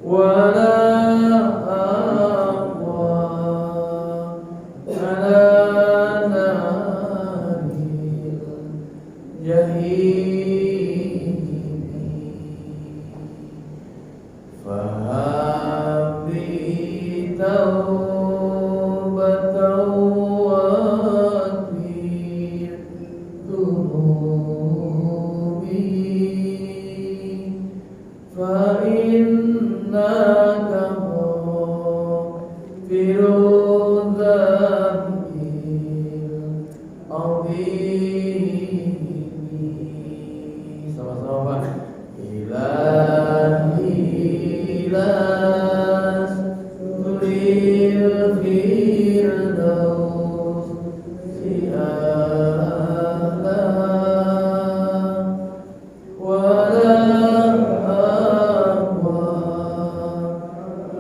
ولا أقوى على نار الجحيم فهب لي توبة واغفر ذنوبي فإنك غافر الذنب العظيم. Sama-sama Pak. Ilahi lasturil firdaus si'ala wala aqwa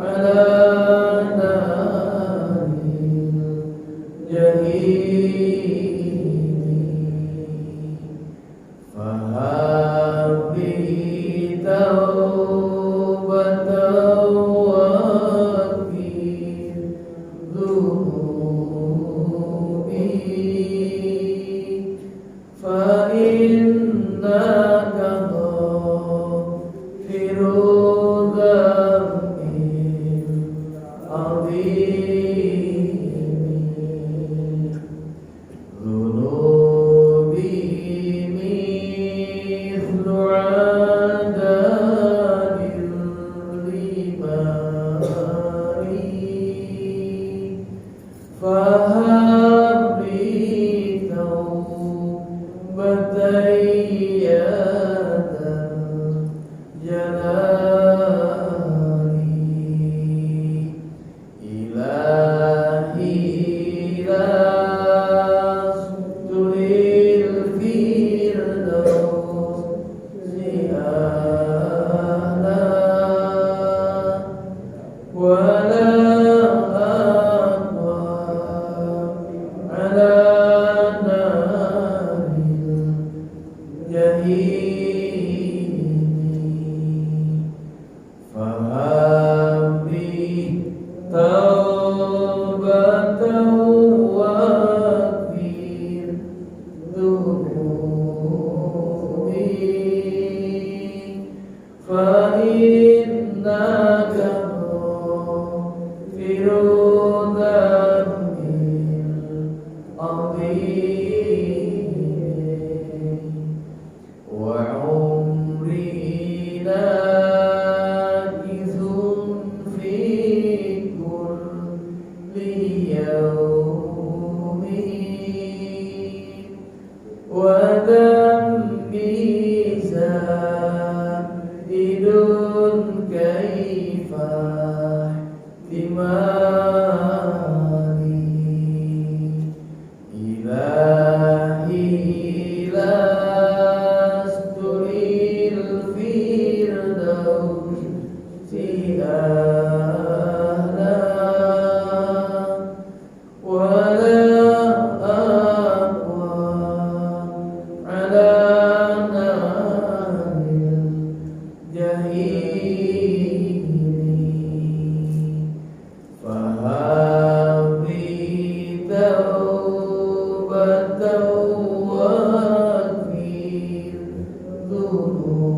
ala naril jahim fahabli taubatan waghfir dhunubi fa innaka ghafirudz dzambil azim. Dhunubi mithlu adadil limari fahabli taubatan ya dzal jalali. Ilahi lasturil firdaus si'ala wala aqwa ala naril jahim fahabli taubatan waghfir dhunubi fa innaka ghafirudz dzambil azim. Wa umri nakizun fi kulli yawmin wa dhanbi zaidun kaifa timali. Ilahi lasturil firdaus si'ala wala aqwa ala naril jahim fahabli taubatan waghfir dhunubi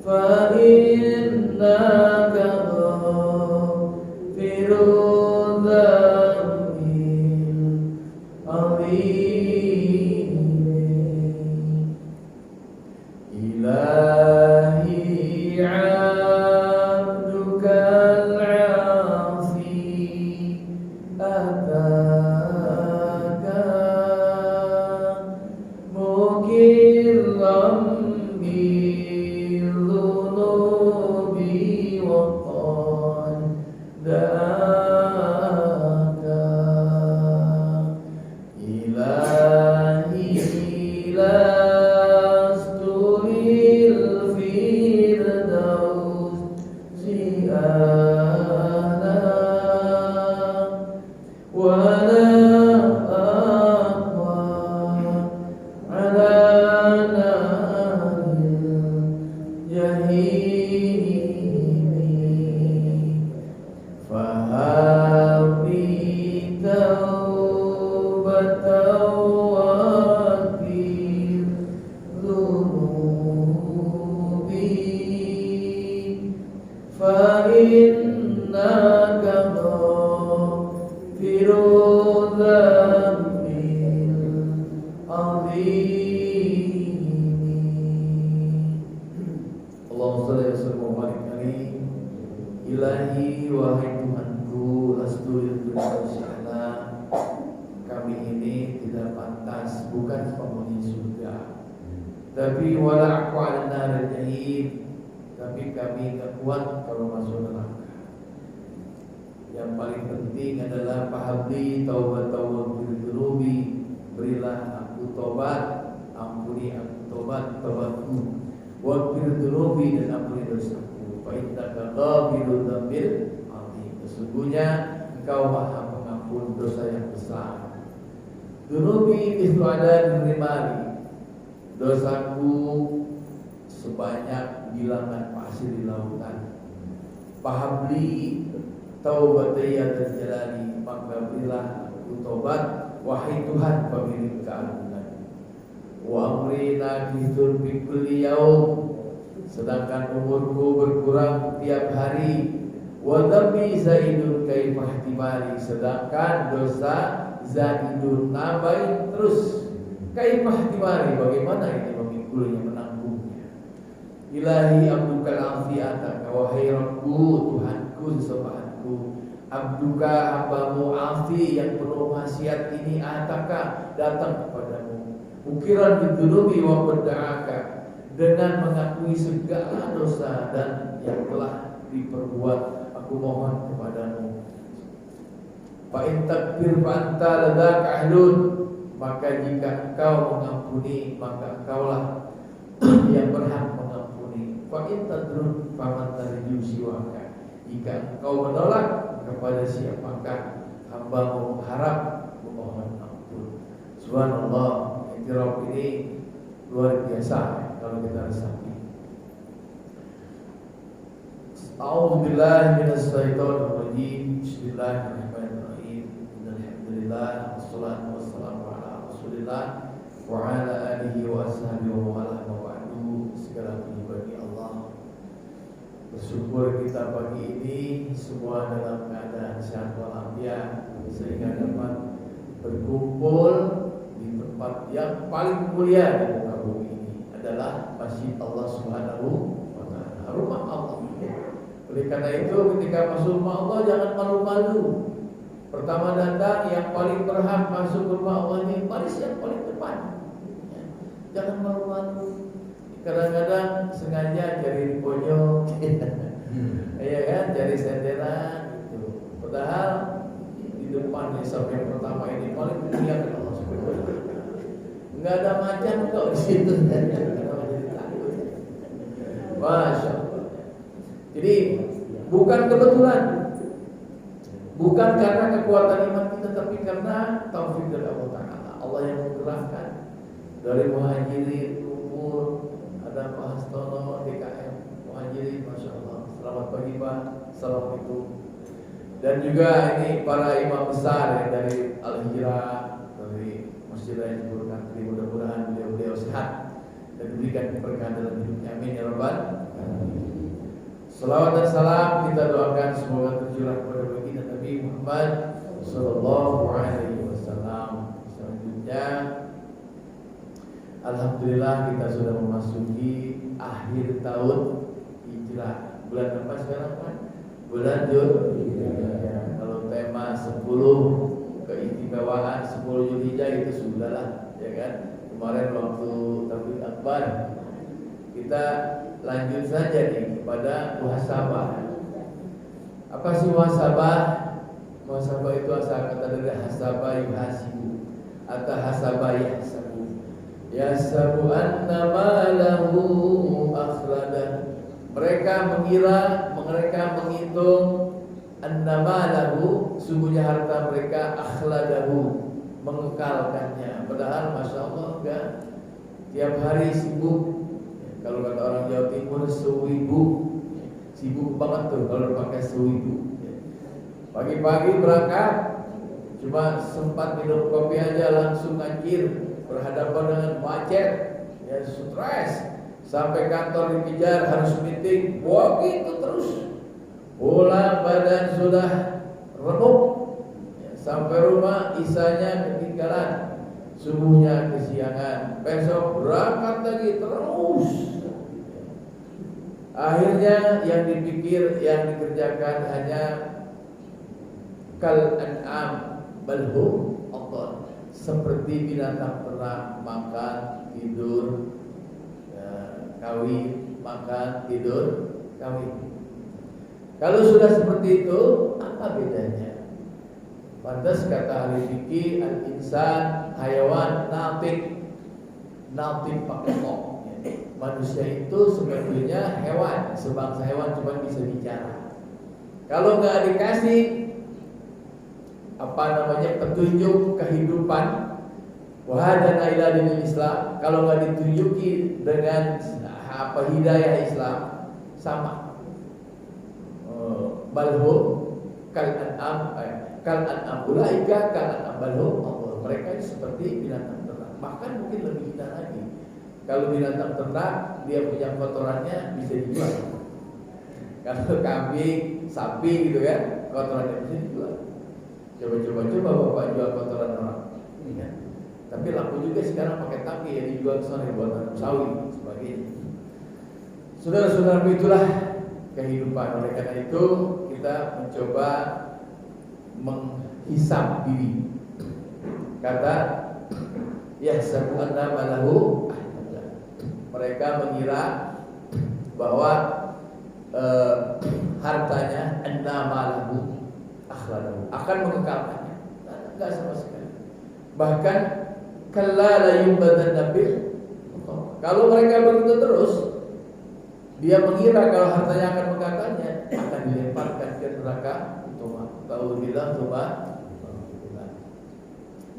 fa innaka ghafirudz dzambil azim. Ilahi abduka al-asi ataka mukillam bil-dhunubi wa qad da'aka. Ilahi lasturil Allahumma shalli wa sallim alaihi. Ilahi wahai Tuhanku, lastu yudhuna sya'na. Kami ini tidak pantas, bukan penghuni surga. Tapi wala aku ala nar jahim. Tapi kami tak kuat kalau masuk neraka. Yang paling penting adalah fahabli taubat birubi. Berilah aku tobat, ampuni aku tobatku. Waghfir dzunubi, dan ampuni dosaku. Fa innaka ghafirud dzambil azim. Sesungguhnya Engkau Maha Pengampun dosa yang besar. Dzunubi mithlu adadil rimali. Dosaku sebanyak bilangan pasir di lautan. Fahabli taubataya dan jalani, maka berilah aku tobat, wahai Tuhan pemilik keagungan. Wa amri nakithun fi kulli yaum, sedangkan umurku berkurang tiap hari. Wa dhambi zaidun kaifah ihtimali, sedangkan dosa zaidun nambahin terus. Kaifah ihtimali, bagaimana ini memikulnya, menanggungnya. Ilahi abdukal afiyata, wahai Rabbku, Tuhanku sesembahanku. Abduka hambamu afi yang penuh maksiat ini ataka datang kepadamu. Ukiran bidunubi wa berda'aka, dengan mengakui segala dosa dan yang telah diperbuat, aku mohon kepadamu. Fa in takbir fa anta ladaka ahlun, maka jika engkau mengampuni, maka engkaulah yang berhak mengampuni. Fa in tadrun fa man tarju siwaka, jika engkau menolak, kepada siapakah hambamu mengharap memohon ampun. Subhanallah, iktiraf ini luar biasa kalau kita resapi. A'udzubillahi minasyaitonir rajim. Bismillahirrahmanirrahim. Alhamdulillah wassalatu wassalamu ala Rasulillah wa ala alihi wa ashabihi wa ala ba'du. Segala puji bagi Allah. Bersyukur kita pagi ini semua dalam keadaan sehat walafiat, sehingga dapat berkumpul di tempat yang paling mulia di muka bumi ini, adalah Masjid Allah Subhanahu wa Ta'ala, rumah Allah. Oleh karena itu, ketika masuk rumah Allah jangan malu-malu. Pertama datang, yang paling berhak masuk rumah Allah ini baris yang paling depan. Jangan malu-malu. Kadang-kadang sengaja cari di pojok, iya kan, cari senderan gitu. Padahal di depan nih, sampai yang pertama ini paling mulia kan Allah Subhanahu wa Ta'ala. Enggak ada macan kok di situ. Masya Allah. Jadi bukan kebetulan, bukan karena kekuatan iman kita, tapi karena taufik dari Allah Ta'ala. Allah yang menggerakkan dari muhajirin, umur, ada Pak Hastono, DKM, muhajirin, Masya Allah. Selamat pagi Pak, assalamualaikum. Dan juga ini para imam besar ya, dari Al-Hijrah, dari Masjid Raya Jebur Kantri. Mudah-mudahan beliau sehat dan diberikan keberkahan dalam hidupnya. Amin ya Rabbal alamin. Salawat dan salam kita doakan semoga tercurah kepada baginda Nabi Muhammad sallallahu alaihi wasallam. Selanjutnya, alhamdulillah kita sudah memasuki akhir tahun Hijrah. Bulan apa sekarang Pak? Bulan Zulhijjah. Kalau tema 10 keistimewaan 10 Zulhijjah itu sudahlah, ya kan? Kemarin waktu tabligh akbar kita lanjut saja nih kepada muhasabah. Apa sih muhasabah? Muhasabah itu asal kata dari hasabah yuhasibu atau hasabah yahsabu. Yahsabu anna malahu akhlada. Mereka menghitung anna malahu, sungguhnya harta mereka akhladahu, mengekalkannya. Padahal Masya Allah enggak, tiap hari sibuk. Kalau kata orang Jawa Timur, sibuk banget tuh kalau pakai sibuk. Pagi-pagi berangkat, cuma sempat minum kopi aja langsung ngacir, berhadapan dengan macet, ya stres. Sampai kantor dikejar, harus meeting, wah gitu terus. Pulang badan sudah remuk, ya, sampai rumah isanya ketinggalan, subuhnya kesiangan, besok berangkat lagi terus. Akhirnya yang dipikir, yang dikerjakan hanya kal an'am bal hum adall, seperti binatang ternak, makan, tidur, kawin, makan, tidur, kawin. Kalau sudah seperti itu, apa bedanya? Pantas kata ahli fikih, al-insan hayawan natik pakai kok. Manusia itu sebetulnya hewan, sebangsa hewan, cuma bisa bicara. Kalau nggak dikasih petunjuk kehidupan, wahadana ila dinil Islam, kalau nggak ditunjuki dengan hidayah Islam, sama. Balhum kal an'am ulaika kal an'am balhum Allah. Mereka ini seperti binatang ternak, bahkan mungkin lebih hina lagi. Kalau binatang ternak, dia punya kotorannya bisa dijual. Kalau kambing, sapi gitu kan, kotorannya bisa dijual. Coba bapak jual kotoran orang, ya. Tapi laku juga sekarang pakai taki yang dijual ke sana buat tanam sawi sebagainya. Saudara-saudara, itulah kehidupan. Oleh karena itu kita mencoba menghisab diri. Kata yahsabu anna malahu, mereka mengira bahwa hartanya anna malahu akhladahu akan mengekalkannya. Enggak sama sekali. Bahkan kalla la yumbadanna bil. Kalau mereka begitu terus, dia mengira kalau hartanya akan mengekalkannya, akan dilemparkan ke neraka Tauhidah.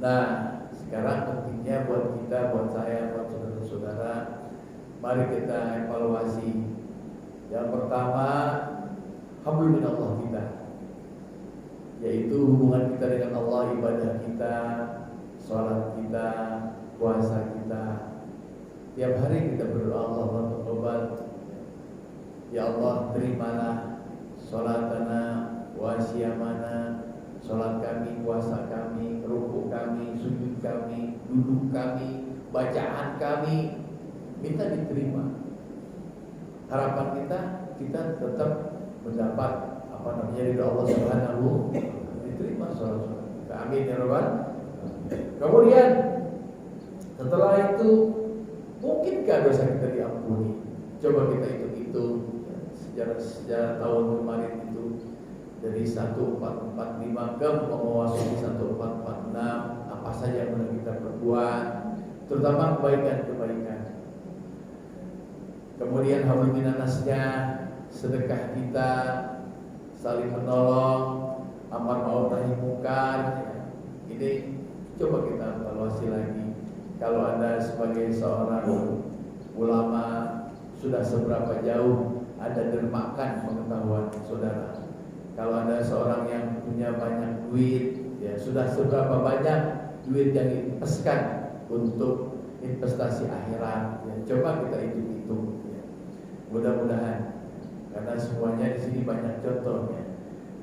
Nah, sekarang pentingnya buat kita, buat saya, buat saudara-saudara, mari kita evaluasi. Yang pertama, hablum minallah kita, yaitu hubungan kita dengan Allah, ibadah kita, sholat kita, puasa kita. Tiap hari kita berdoa, Allah bertobat, ya Allah terimalah sholatana wa siyamana, sholat kami, puasa kami, rukuk kami, sujud kami, duduk kami, bacaan kami, minta diterima. Harapan kita tetap mendapat dari Allah Subhanahu, diterima sholat kita. Amin ya rabbal. Kemudian setelah itu, mungkinkah dosa kita diampuni? Coba kita hitung-hitung sejarah tahun kemarin itu, dari 1445 ke memasuki 1446, apa saja yang sudah kita perbuat, terutama kebaikan-kebaikan. Kemudian hablum minannasnya, sedekah kita, saling menolong, amar ma'ruf nahi munkar. Ini coba kita evaluasi lagi. Kalau Anda sebagai seorang ulama, sudah seberapa jauh Anda dermakan pengetahuan saudara? Kalau Anda seorang yang punya banyak duit, ya sudah seberapa banyak duit yang diinvestasikan untuk investasi akhirat? Ya, coba kita hitung-hitung. Ya. Mudah-mudahan, karena semuanya di sini banyak contohnya.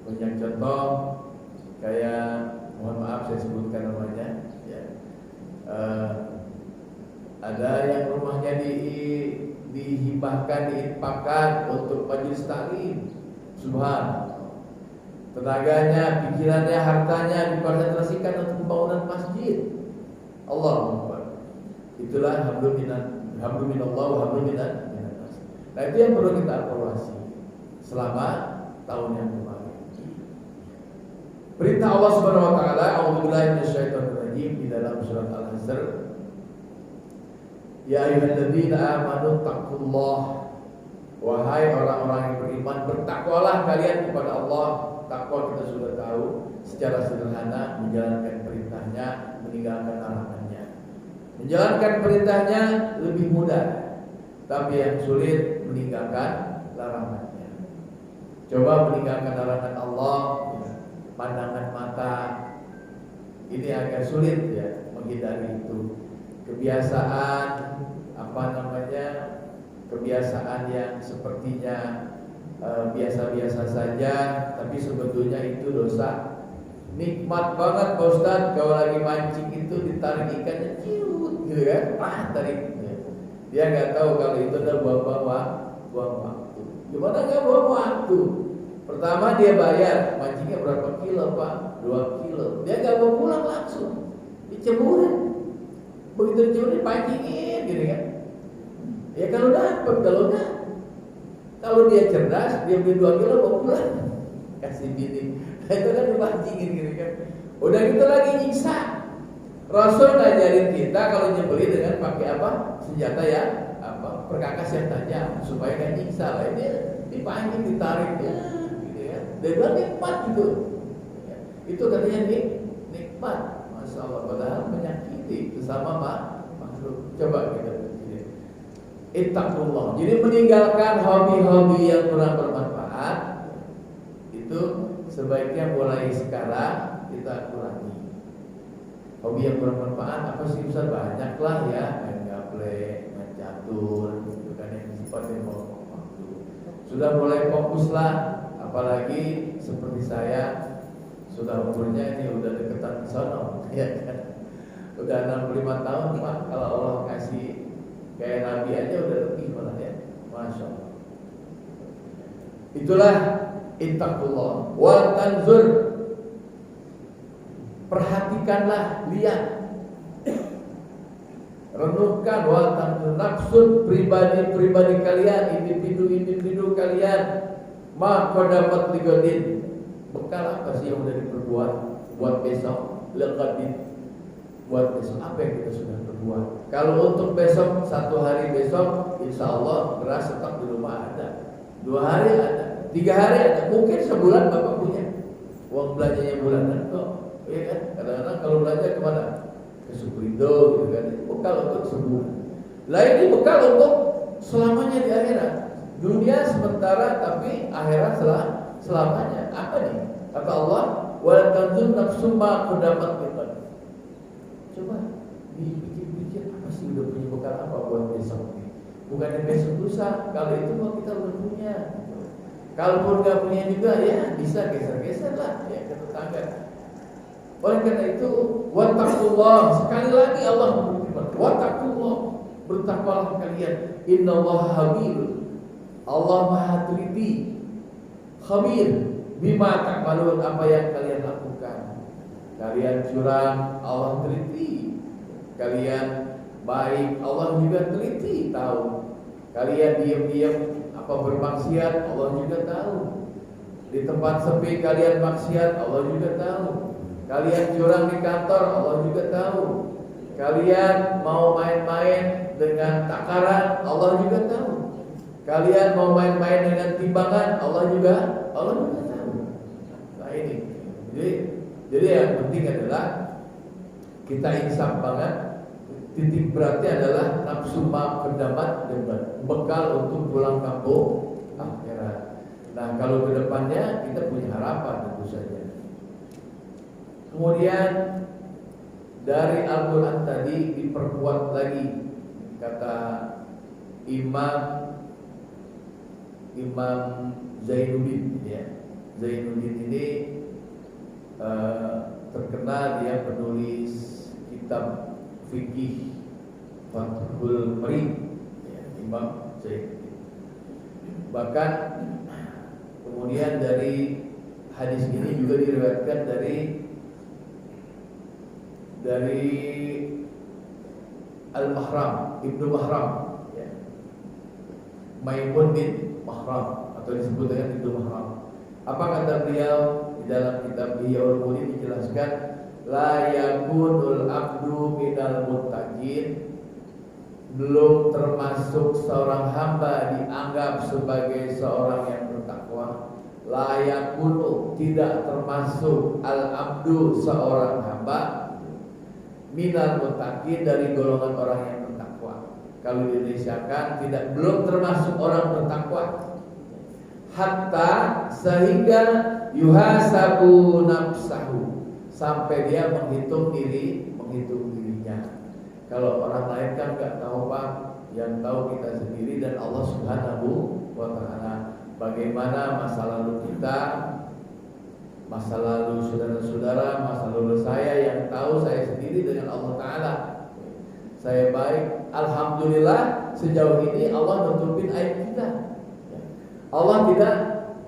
Banyak contoh kayak, mohon maaf saya sebutkan namanya. Ya. Ada yang rumahnya dihibahkan, diinfakkan untuk majelis taklim. Subhanallah. Tenaganya, pikirannya, hartanya dikonsentrasikan untuk pembangunan masjid. Allahu Akbar. Itulah hablum minallah wa hablum minannas. Nah, itu yang perlu kita evaluasi selama tahun yang kemarin. Perintah Allah Subhanahu wa taala, a'udzubillahi minasyaitonir rajim, di dalam surat Al-Hasr. Ya ayyuhalladzina amanu taqullaha, wahai orang-orang yang beriman, bertakwalah kalian kepada Allah. Takwa kita sudah tahu secara sederhana, menjalankan perintahnya, meninggalkan larangannya. Menjalankan perintahnya lebih mudah, tapi yang sulit meninggalkan larangannya. Coba meninggalkan larangan Allah, pandangan mata, ini agak sulit ya, menghindari itu. Kebiasaan kebiasaan yang sepertinya biasa-biasa saja, tapi sebetulnya itu dosa. Nikmat banget Pak Ustadz kalau lagi mancing itu ditarik ikannya ciut gitu kan, tarik. Dia nggak tahu kalau itu adalah buang-buang waktu. waktu. Gimana nggak buang waktu? Pertama dia bayar, mancingnya berapa kilo Pak? 2 kilo. Dia nggak mau pulang langsung, diceburin. Begitu diceburin pancingin, gitu kan? Ya kalau dapat, kalau dia cerdas, dia beli 2 kilo mau pulang, kasih bini. Nah, itu kan dipancingin, gitu kan? Udah gitu lagi nyiksa. Rasul ngajarin kita kalau nyebeli dengan pakai apa? Senjata ya, apa? Perkakas yang tajam supaya nggak nyiksa lah. Ini dipancing, ditarik ya. Dia bilang nikmat gitu ya. Itu katanya nikmat. Masya Allah, padahal menyakiti sesama makhluk. Coba kita begini, ittaqullah. Jadi meninggalkan hobi-hobi yang kurang bermanfaat itu sebaiknya mulai sekarang kita kurangi. Hobi yang kurang bermanfaat apa sih Ustaz? Banyak lah ya, main gaple, main catur, gitu kan, yang sifatnya mau waktu. Sudah mulai fokuslah. Apalagi seperti saya sudah umurnya ini udah deketan sono, ya kan? Udah 65 tahun Pak. Kalau Allah kasih kayak Nabi aja udah lebih malah ya, masya Allah. Itulah ittaqullah wa tanzur. Perhatikanlah, lihat, renungkan wa tanzur nafsun, pribadi kalian, individu kalian. Maka dapat digodin, bekal apa sih yang udah diperbuat buat besok? Legadin, buat besok apa yang kita sudah perbuat. Kalau untuk besok, 1 hari besok, insya Allah beras tetap di rumah ada, 2 hari ada, 3 hari ada, mungkin sebulan Bapak punya uang belanjanya bulanan kok, ya kan? Kadang-kadang kalau belanja kemana? Ke Superindo gitu kan, bekal untuk sebulan. Lah ini bekal untuk selamanya di akhirat. Dunia sementara tapi akhirat selamanya. Apa nih? Kata Allah, wal tanzur nafsum ma qaddamat liqad. Coba dipikir-pikir, apa sih udah punya bekal apa buat besok ini? Bukan besok lusa, kalau itu mau kita udah punya. Kalaupun nggak punya juga ya bisa geser-geser lah ya ke tetangga. Oleh karena itu, wattaqullah, sekali lagi Allah berfirman, wattaqullah, bertakwalah kalian, innallaha habirun. Allah Maha teliti, khabir bima ta'malun, apa yang kalian lakukan. Kalian curang, Allah teliti. Kalian baik, Allah juga teliti, tahu. Kalian diam-diam apa bermaksiat, Allah juga tahu. Di tempat sepi kalian maksiat, Allah juga tahu. Kalian curang di kantor, Allah juga tahu. Kalian mau main-main dengan takaran, Allah juga tahu. Kalian mau main-main dengan timbangan, Allah juga tahu. Nah ini, jadi yang penting adalah kita insaf banget. Titik beratnya adalah nafsu pendapat dan bekal untuk pulang kampung akhirat. Nah kalau kedepannya kita punya harapan tentu saja. Kemudian dari Al-Quran tadi diperkuat lagi kata Imam Zainuddin ya. Zainuddin ini terkenal, dia penulis kitab fikih Fathul Bari ya, Imam Zainuddin. Bahkan kemudian dari hadis ini juga diriwayatkan dari Al-Mahram, Ibnu Mahram ya. Maimun bin Mahram atau disebut dengan Ibnu Mahram. Apa kata beliau di dalam kitab Ihyaul Ulumuddin, dijelaskan la yakunul abdu minal muttaqin, belum termasuk seorang hamba dianggap sebagai seorang yang bertakwa. La yakunu, tidak termasuk al abdu, seorang hamba, minal muttaqin, dari golongan orang yang bertakwa. Kalau diindonesiakan belum termasuk orang bertakwa. Hatta, sehingga yuhasabu nafsahu, sampai dia menghitung dirinya. Kalau orang lain kan nggak tahu Pak, yang tahu kita sendiri dan Allah Subhanahu wa Ta'ala. Bagaimana masa lalu kita, masa lalu saudara-saudara, masa lalu saya, yang tahu saya sendiri dengan Allah Ta'ala. Saya baik, alhamdulillah sejauh ini Allah nutupin aib kita. Allah tidak,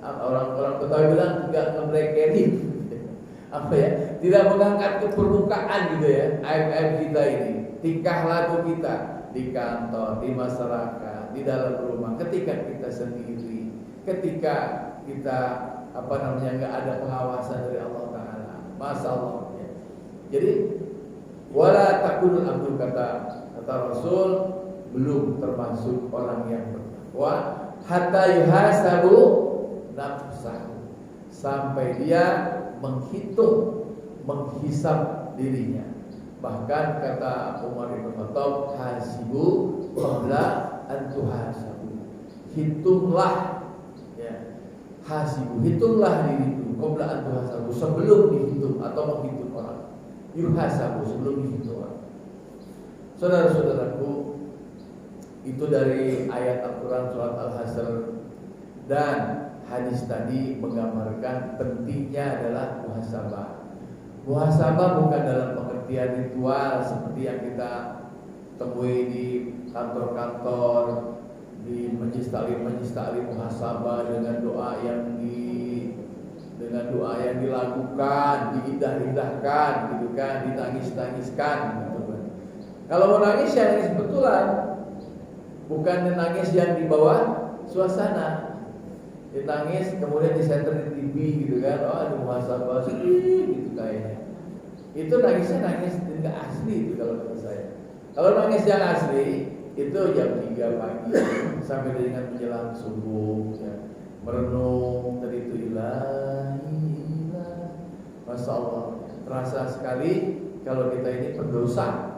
orang Betawi bilang tidak ngebrekerin apa ya, tidak mengangkat ke permukaan gitu ya aib-aib kita ini, tingkah laku kita di kantor, di masyarakat, di dalam rumah, ketika kita sendiri, ketika kita nggak ada pengawasan dari Allah Taala, Masya Allah ya. Jadi wala takunul abdu, kata Rasul, belum termasuk orang yang bertakwa hatta yuhasabu nafsahu, sampai dia menghisab dirinya. Bahkan kata Umar bin Khattab, hasibu qabla an tuhasabu, hitunglah ya, hasibu, hitunglah diri itu qabla an tuhasabu, sebelum dihitung atau menghitung orang. Yuhasabu, sebelum dihitung orang. Saudara-saudaraku, itu dari ayat Al-Quran surat Al-Hasr, dan hadis tadi menggambarkan pentingnya adalah muhasabah. Muhasabah bukan dalam pengertian ritual seperti yang kita temui di kantor-kantor, di majlis-taklim muhasabah dengan doa yang dilakukan, diindah-indahkan gitu kan, ditangis-tangiskan gitu kan. Kalau mau nangis ya nangis betulan, bukan nangis yang di bawah suasana. Ditangis kemudian disenter di TV gitu kan, oh ada muhasabah sedih gitu kayaknya. Itu nangisnya nangis tidak asli itu kalau kata saya. Kalau nangis yang asli itu jam 3 pagi sampai dengan menjelang subuh ya. Merenung dari itu ilahi, Masya Allah, terasa sekali kalau kita ini pendosa.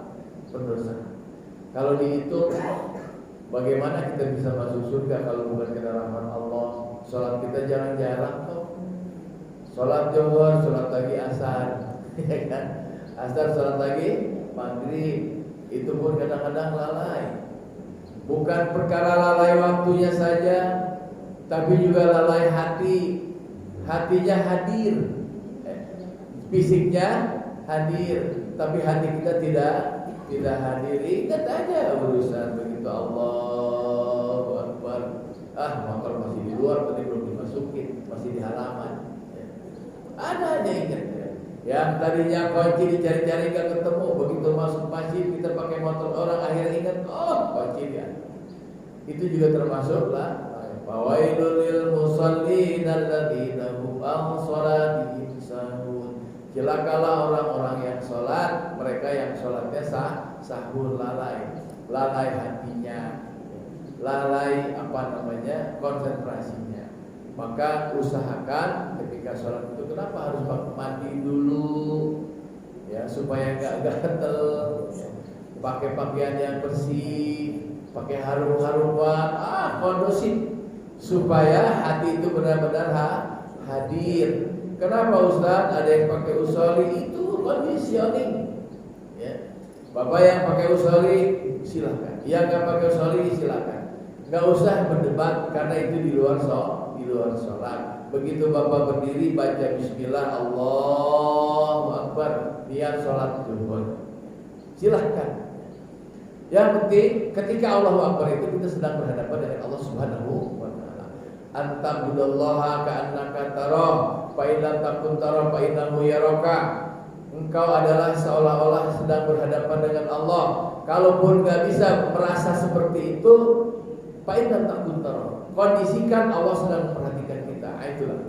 Kalau dihitung bagaimana kita bisa masuk surga kalau bukan karena rahmat Allah. Sholat kita jarang-jarang kok. Sholat Zuhur, sholat lagi asar, ya kan? Asar sholat lagi maghrib, itu pun kadang-kadang lalai. Bukan perkara lalai waktunya saja, tapi juga lalai hati. Hatinya hadir, fisiknya hadir, tapi hati kita tidak hadir. Ingat aja urusan begitu Allahu Akbar, motor masih di luar, tadi belum dimasukin, masih di halaman. Ada aja ingat ya. Yang tadinya kunci dicari-cari gak ketemu, begitu masuk masjid kita pakai motor orang, akhirnya ingat, oh kunci dia. Itu juga termasuklah fawailul lil musallin alladzina hum an salatihim sahun. Celakalah orang-orang yang sholat, mereka yang sholatnya sahur, lalai hatinya, lalai konsentrasinya. Maka usahakan ketika sholat itu, kenapa harus mandi dulu ya, supaya gak gatel, pakai pakaian yang bersih, pakai harum-haruman, kondusif, supaya hati itu benar-benar hadir. Kenapa Ustaz ada yang pakai usoli? Itu conditioning ya. Bapak yang pakai usoli silakan, yang nggak pakai usoli silakan. Nggak usah berdebat karena itu di luar sholat. Begitu Bapak berdiri baca Bismillah, Allahu Akbar, niat sholat zuhur, silakan. Yang penting ketika Allahu Akbar itu kita sedang berhadapan dengan Allah Subhanahu wa Ta'ala. Antabudallaha ka'annaka tarah, fa in lam takun tarah fa innahu yaraka. Engkau adalah seolah-olah sedang berhadapan dengan Allah. Kalaupun enggak bisa merasa seperti itu, fa in lam takun tarah, kondisikan Allah sedang memperhatikan kita. Itulah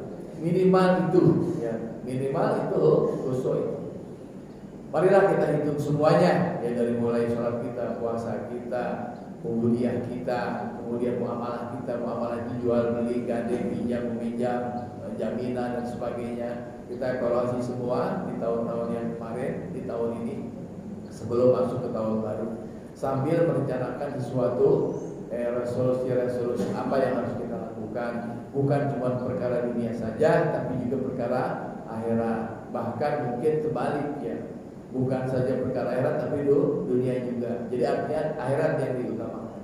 minimal itu ya, minimal itu khusyuk. Marilah kita hitung semuanya ya, dari mulai sholat kita, puasa kita, ubudiyah kita, kemudian muamalah kita, muamalah jual beli, gandeng, pinjam, meminjam, jaminan dan sebagainya. Kita evaluasi semua di tahun-tahun yang kemarin, di tahun ini sebelum masuk ke tahun baru, sambil merencanakan sesuatu resolusi apa yang harus kita lakukan. Bukan cuma perkara dunia saja, tapi juga perkara akhirat. Bahkan mungkin terbalik ya, bukan saja perkara akhirat tapi dunia juga. Jadi artinya akhirat yang diutamakan.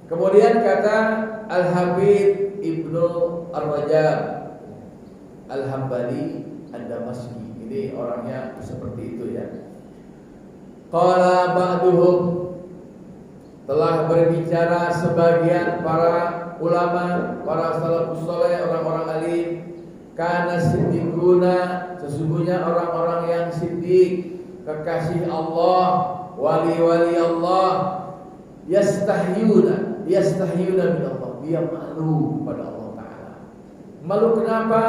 Kemudian kata Al-Habib Ibnu Ar-Rajab Al-Hambali Ad-Damaski, ini orangnya seperti itu ya. Qala ba'duhum, telah berbicara sebagian para ulama, para salafus saleh, orang-orang alim, kana siddiquna, sesungguhnya orang-orang yang siddiq, kekasih Allah, wali-wali Allah, yastahyuna min Allah, dia malu pada Allah Ta'ala. Malu kenapa?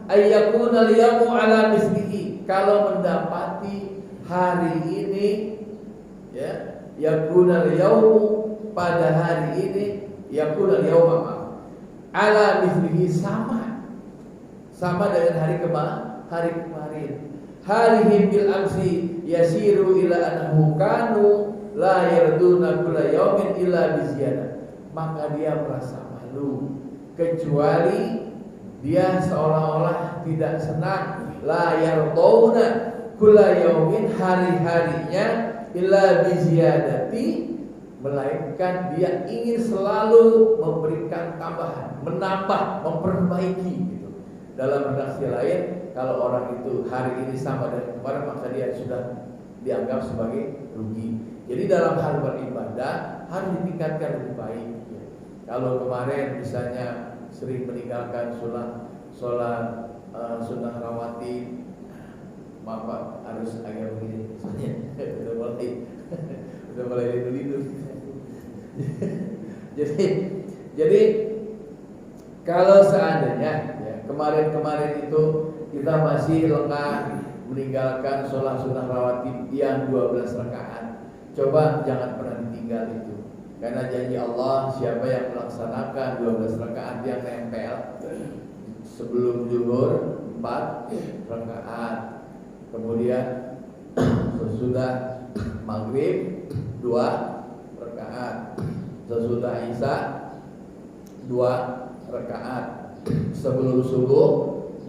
Ayyakuna liyamu ala mislihi, kalau mendapati hari ini, ya, yakuna liyaumu, pada hari ini, yakuna liyauma ala mislihi, sama dengan hari kemarin. Halihim bil amsi yasiru ila annahu kanu la yarduna kulla yaumin illa biziyadah, maka dia merasa malu, kecuali dia seolah-olah tidak senang, la yarduna kulla yaumin, hari-harinya, illa biziyadati, melainkan dia ingin selalu memberikan tambahan, menambah, memperbaiki gitu. Dalam redaksi lain, kalau orang itu hari ini sama dengan kemarin, maka dia sudah dianggap sebagai rugi. Jadi dalam hal beribadah harus ditingkatkan lebih baik. Kalau kemarin misalnya sering meninggalkan sholat sunnah rawatib, maaf Pak, harus agak begini misalnya. udah mulai lidu-lidu. jadi kalau seandainya ya, kemarin itu kita masih lengah meninggalkan sholat sunnah rawatib yang 12 rakaat, coba jangan pernah ditinggal itu. Karena janji Allah, siapa yang melaksanakan 12 rakaat yang nempel sebelum zuhur 4 rakaat, kemudian sesudah maghrib 2 rakaat, sesudah isya 2 rakaat, sebelum subuh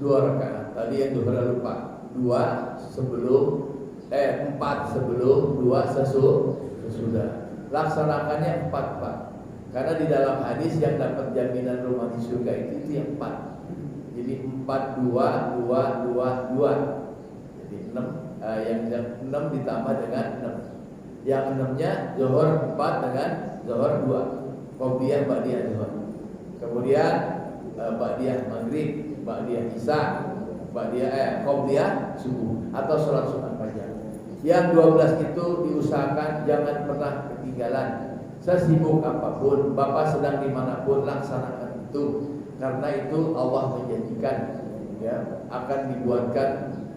2 rakaat. Tadi yang zuhur lupa, 4 sebelum 2 sesudah. Laksanakannya 4. Karena di dalam hadis yang dapat jaminan rumah di surga itu yang 4. Jadi 4 2 2 2 2. Jadi 6, yang 6 ditambah dengan 6. Yang 6-nya zuhur 4 dengan zuhur 2. Qobliyah ba'diyah zuhur. Kemudian ba'diyah maghrib, ba'diyah isya, ba'diyah qobliyah subuh atau sholat sunat fajar. Yang 12 itu diusahakan jangan pernah ketinggalan. Sesibuk apapun, Bapak sedang dimanapun, laksanakan itu. Karena itu Allah menjanjikan ya akan dibuatkan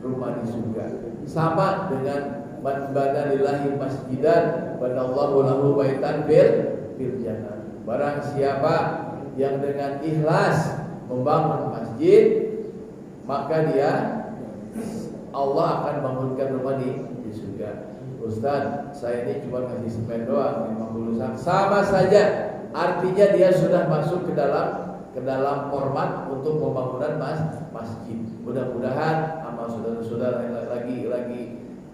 rumah di surga. Sama dengan man bana lillahi masjidan banallahu lahu baitan fil jannah. Barang siapa yang dengan ikhlas membangun masjid, maka dia Allah akan bangunkan rumah di surga. Ustaz, saya ini cuma ngasih semen doang 50 sak. Sama saja, artinya dia sudah masuk ke dalam format untuk pembangunan masjid. Mudah-mudahan amal saudara-saudara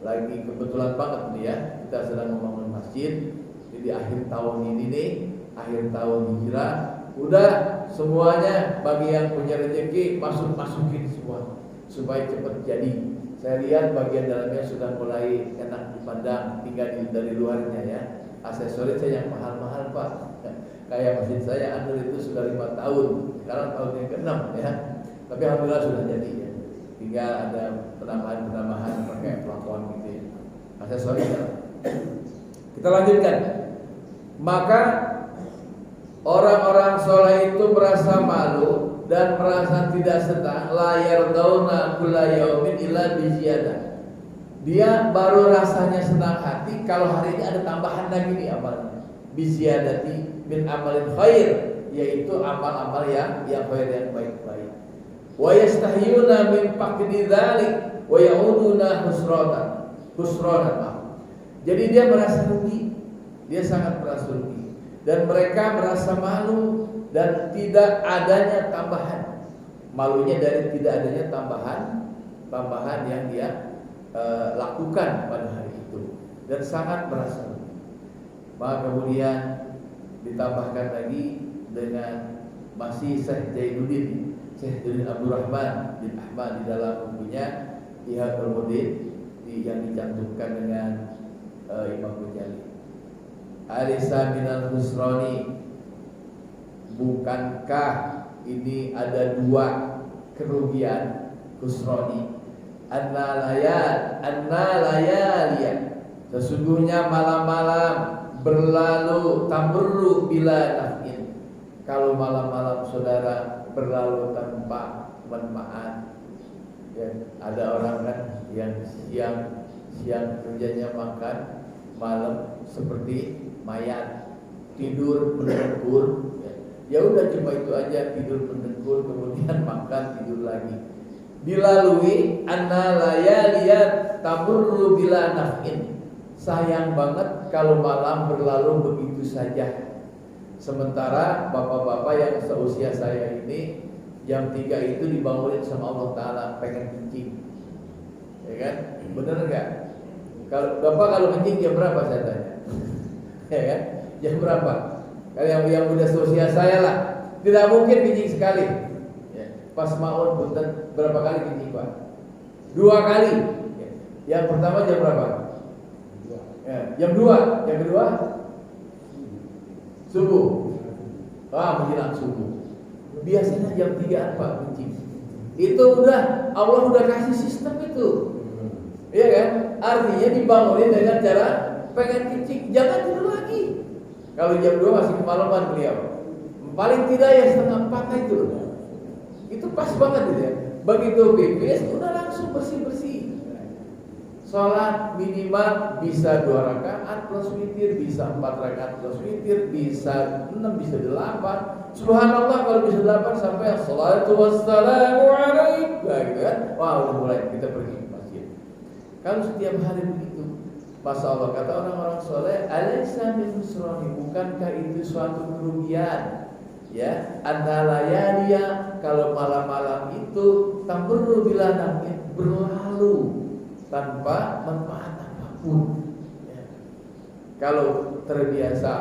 lagi kebetulan banget nih ya, kita sedang membangun masjid. Jadi akhir tahun ini nih, akhir tahun hijrah, udah semuanya bagi yang punya rezeki masukin semua supaya cepat jadi. Saya lihat bagian dalamnya sudah mulai enak dipandang, tinggal dari luarnya ya. Aksesoris saya yang mahal-mahal Pak. Kayak masjid saya Anur itu sudah 5 tahun, sekarang tahun yang ke-6 ya. Tapi alhamdulillah sudah jadi ya. Tinggal ada penambahan pakai plafon gitu ya. Aksesoris ya. Kita lanjutkan. Maka orang-orang soleh itu merasa malu dan merasa tidak senang, la yardawna kulla yaumin illa biziyadah. Dia baru rasanya senang hati kalau hari ini ada tambahan lagi nih amalnya. Biziyadati min amalin khair, yaitu amal-amal yang khair, yang baik-baik. Wa yastahyuna min faqdi dzalik wa yauduna husranan. Jadi dia merasa rugi, dia sangat merasa rugi, dan mereka merasa malu dan tidak adanya tambahan. Malunya dari tidak adanya tambahan yang dia lakukan pada hari itu, dan sangat merasa rugi. Maka kemudian ditambahkan lagi dengan masih Syekh Zainuddin Abdurrahman bin Ahmad di dalam bukunya Ihadul Mudin yang dicantumkan dengan Imam Ghazali. Alisa minal husroni, bukankah ini ada dua kerugian? Husroni, anna layaliya, sesungguhnya malam-malam berlalu tamurru bila naf'in. Kalau malam-malam saudara berlalu tanpa manfaat, ya, ada orang kan yang siang kerjanya makan, malam seperti mayat, tidur mendengkur, ya udah cuma itu aja, tidur mendengkur, kemudian makan, tidur lagi. Dilalui anna layaliyat tamurru bila naf'in. Sayang banget kalau malam berlalu begitu saja. Sementara bapak-bapak yang seusia saya ini jam 3 itu dibangunin sama Allah Ta'ala pengen kencing, ya kan? Bener nggak? Kalau bapak kalau kencing jam berapa saya tanya? Ya kan? Jam berapa? Kalau yang udah seusia saya lah, tidak mungkin kencing sekali. Ya. Pas maun punten berapa kali kencing Pak? 2 kali. Ya. Yang pertama jam berapa? Ya. Jam 2. Yang kedua subuh. Menjelang subuh. Biasanya jam 3 Pak kencing. Itu udah Allah udah kasih sistem itu. Iya kan? Artinya dibangunin dengan cara pengen kencing, jangan tidur lagi. Kalau jam 2 masih kemalaman beliau, paling tidak ya setengah 4 itu. Itu pas banget gitu ya. Begitu pipis udah langsung bersih-bersih. Sholat minimal bisa 2 rakaat plus witir, bisa 4 rakaat plus witir, bisa 6, bisa 8. Subhanallah kalau bisa 8 sampai assalatu wassalamu alaikum, gitu kan? Wah, udah mulai kita pergi ke masjid. Kalau setiap hari begitu, Masya Allah, kata orang-orang soleh, alaysa min husrani, bukankah itu suatu kerugian? Ya, annalayaliya, kalau malam-malam itu tamurru bila naf'in, berlalu tanpa manfaat apapun. Ya. Kalau terbiasa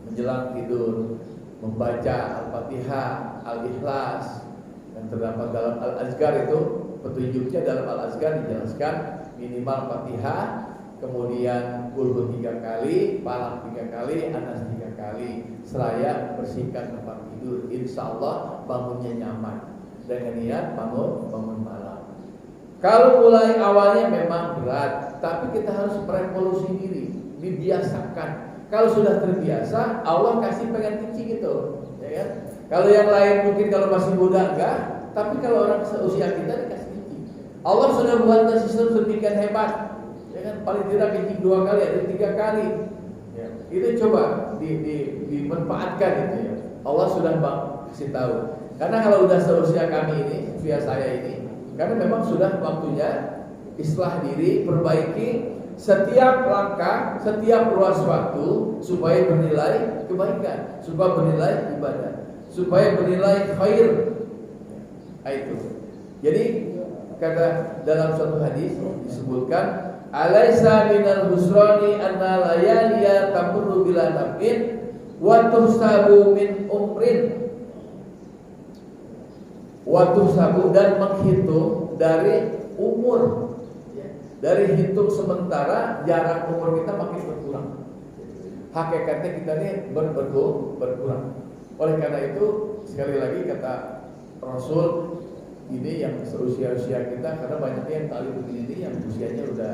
menjelang tidur membaca Al-Fatihah, Al-Ikhlas yang terdapat dalam Al-Azkar, itu petunjuknya dalam Al-Azkar dijelaskan minimal Fatihah, kemudian Qul 3 kali, Falaq 3 kali, Anas 3 kali, seraya bersihkan tempat tidur. Insya Allah bangunnya nyaman dengan niat bangun malam. Kalau mulai awalnya memang berat, tapi kita harus merevolusi diri, dibiasakan. Kalau sudah terbiasa, Allah kasih pengen kencing gitu, ya kan? Kalau yang lain mungkin kalau masih muda enggak, tapi kalau orang seusia kita dikasih kencing. Allah sudah buat sistem sedemikian hebat, ya kan? Paling tidak kencing 2 kali atau 3 kali. Ya. Itu coba dimanfaatkan itu ya. Allah sudah kasih tahu. Karena kalau udah seusia kami ini, usia saya ini, karena memang sudah waktunya islah diri, perbaiki setiap langkah, setiap ruas waktu supaya bernilai kebaikan, supaya bernilai ibadah, supaya bernilai khair. Itu. Jadi kata dalam suatu hadis disebutkan, alaysa minal husrani anna layaliya tamurru bila naf'in wa tuhsabu min umrin. Wa tuhsabu, dan menghitung dari umur. Dari hitung sementara jarak umur kita makin berkurang. Hakikatnya kita ini berkurang. Oleh karena itu sekali lagi kata Rasul, ini yang seusia-usia kita, karena banyaknya yang kali begini yang usianya udah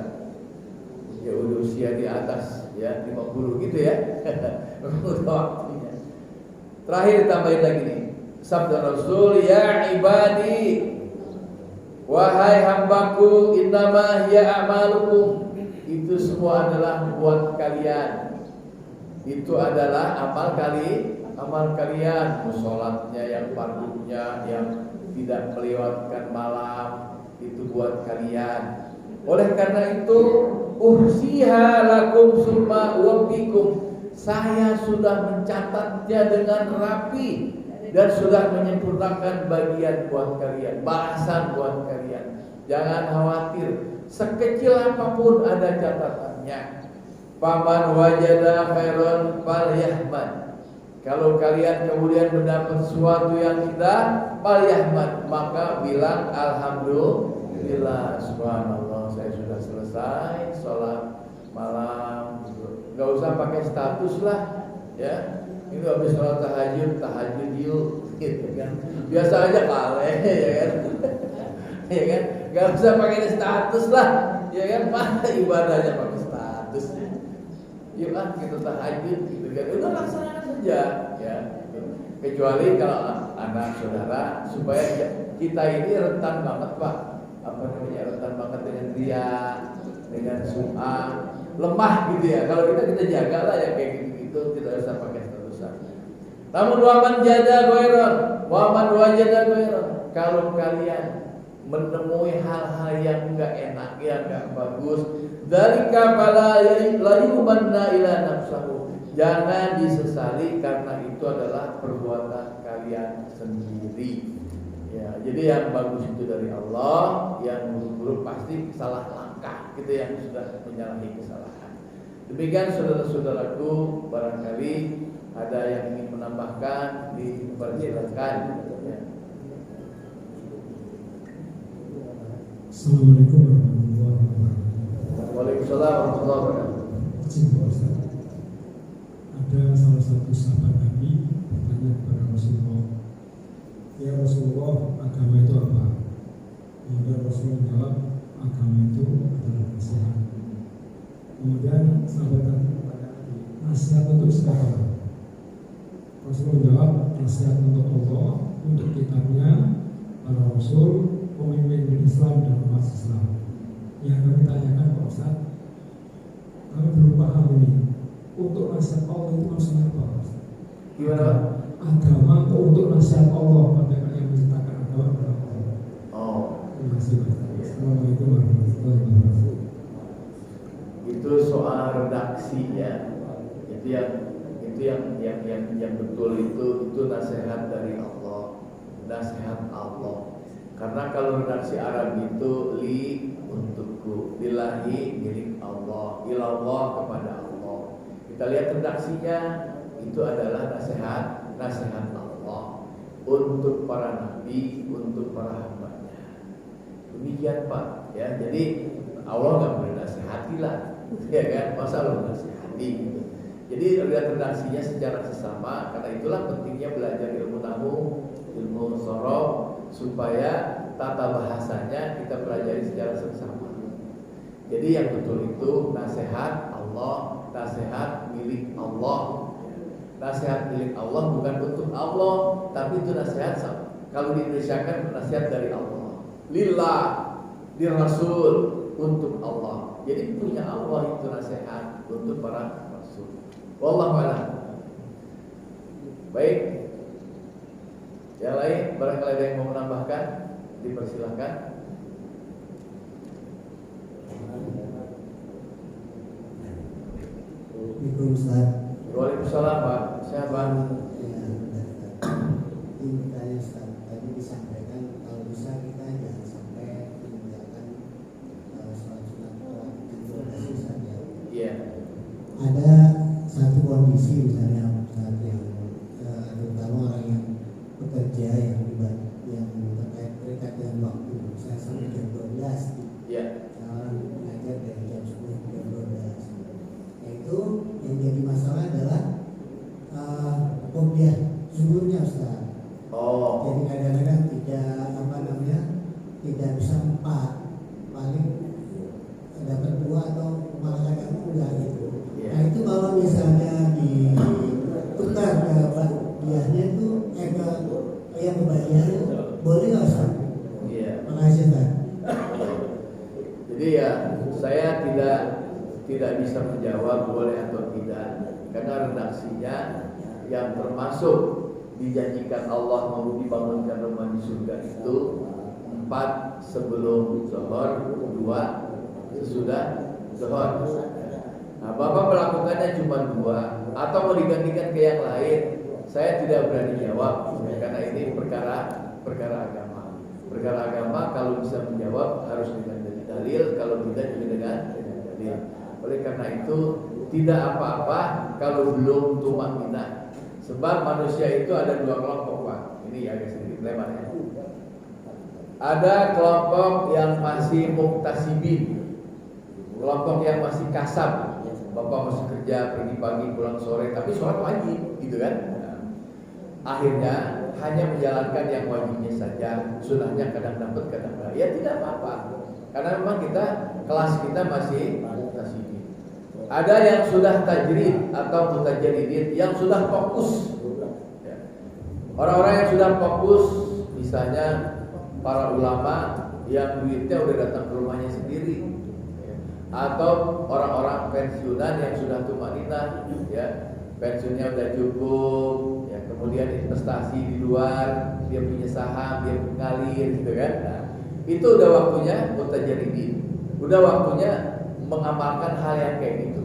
usia di atas ya 50 gitu ya. Udah waktunya. Terakhir ditambahin lagi nih, sabda Rasul, ya ibadi, wahai hambaku, innama hiya a'malukum, itu semua adalah buat kalian. Itu adalah amal kalian. Sholatnya, yang fardunya, yang tidak melewatkan malam, itu buat kalian. Oleh karena itu, uhsiha lakum summa uwaffikum, saya sudah mencatatnya dengan rapi dan sudah menyempurnakan bagian buat kalian, balasan buat kalian. Jangan khawatir, sekecil apapun ada catatannya. Faman wajada khairan falyahmad. Kalau kalian kemudian mendapat sesuatu yang indah, falyahmad, maka bilang alhamdulillah, subhanallah, saya sudah selesai sholat malam. nggak usah pakai status lah, ya. Itu habis sholat tahajud yuk, gitu kan. Biasa aja kali, ya kan. Ya kan, nggak usah pakai status lah, ya kan. Mana ibadahnya pakai status? Yuk kita tahajud, gitu kan. Udah laksanakan saja, ya. Kecuali kalau anak saudara, supaya kita ini rentan banget Pak, rentan banget dengan riya, dengan sum'ah, lemah gitu ya. Kalau kita jaga lah ya kayak gitu, tidak usah pakai statusan. Namun waman jada goiron, waman wajada goiron. Kalau kalian menemui hal-hal yang enggak enak, yang enggak bagus, dzalika fala yubanna ila nafsahu. Jangan disesali karena itu adalah perbuatan kalian sendiri. Ya, jadi yang bagus itu dari Allah, yang buruk-buruk pasti salah langkah kita yang sudah menyalahi kesalahan. Demikian saudara-saudaraku, barangkali ada yang ingin menambahkan, dipersilakan. Ya. Assalamualaikum warahmatullahi wabarakatuh. Waalaikumsalam warahmatullahi wabarakatuh. Ada salah satu sahabat Nabi bertanya kepada Rasulullah, ya Rasulullah, agama itu apa? Kemudian Rasulullah menjawab, agama itu adalah nasihat. Kemudian sahabat tadi bertanya lagi, nasihat untuk siapa? Rasulullah menjawab, nasihat untuk Allah, untuk kitabnya, para Rasul, pemimpin Islam dan umat Islam. Yang kami tanyakan Pak Ustaz, kami belum paham ini. Untuk nasihat Allah itu maksudnya apa? Gimana? Agama untuk nasihat Allah, padahal yang menciptakan agama adalah Allah. Oh, Terima kasih Pak. Assalamualaikum warahmatullahi wabarakatuh. itu soal redaksi ya. Yang betul itu nasihat dari Allah, nasihat Allah. Karena kalau redaksi Arab itu li untukku, lillahi milik Allah, ilallah kepada Allah. Kita lihat redaksinya, itu adalah nasihat Allah untuk para nabi, untuk para hambanya. Demikian Pak, ya. Jadi Allah nggak boleh nasihati lah, ya kan? Masa Allah nasihati gitu. Jadi lihat redaksinya secara sesama. Karena itulah pentingnya belajar ilmu nahwu, ilmu sorof, supaya tata bahasanya kita pelajari secara sesama. Jadi yang betul itu nasihat Allah, nasihat milik Allah. Nasihat milik Allah bukan untuk Allah, tapi itu nasihat kalau diindonesiakan nasihat dari Allah. Lillah, di Rasul, untuk Allah. Jadi punya Allah itu nasihat untuk para Rasul. Wallahu a'lam. Baik. Yang lain barangkali ada yang mau menambahkan, dipersilakan. Waalaikumsalam Pak. Siapa? Tadi tadi disampaikan kalau bisa kita jangan sampai meninggalkan sholat sunat itu saja. Iya. Ada satu kondisi misalnya saat yang terutama orang yang bekerja yang terkait terikat dengan waktu, saya sampai jam 12. Iya. Orang mengajar dari jam 10 jam 12. Itu yang jadi masalah adalah kopiah subuhnya Ustaz. Oh. Jadi kadang-kadang tidak bisa 4, paling dapat 2 atau malah kadang enggak gitu. Yeah. Nah itu kalau misalnya ditukar ke bagiannya itu ke yang pembagiannya boleh nggak Ustaz? Iya. Makasih Ustaz. Jadi ya saya tidak bisa menjawab boleh atau tidak, karena redaksinya yang termasuk dijanjikan Allah mau dibangunkan rumah di surga itu 4 sebelum zuhur, 2 sesudah zuhur. Nah, Bapak melakukannya cuma 2 atau mau digantikan ke yang lain, saya tidak berani jawab karena ini perkara agama. Perkara agama kalau bisa menjawab harus dengan dalil, kalau tidak juga dengan dalil. Oleh karena itu tidak apa-apa kalau belum tumakninah. Sebab manusia itu ada 2 kelompok Pak. Ini agak sedikit lebar ya. Ada kelompok yang masih muktasibin, kelompok yang masih kasab, bapak masih kerja, pergi pagi pulang sore, tapi sholat wajib, gitu kan? Nah, akhirnya hanya menjalankan yang wajibnya saja, sunahnya kadang dapat kadang enggak. Ya tidak apa-apa, karena memang kelas kita masih ini. Ada yang sudah tajrid atau mutajaridin, yang sudah fokus. Ya. Orang-orang yang sudah fokus, misalnya para ulama yang duitnya udah datang ke rumahnya sendiri, ya. Atau orang-orang pensiunan yang sudah tumaninah, ya, pensiunnya udah cukup, ya, kemudian investasi di luar, dia punya saham, dia mengalir, gitu kan? Nah, itu udah waktunya mutajaridin, udah waktunya mengamalkan hal yang kayak gitu,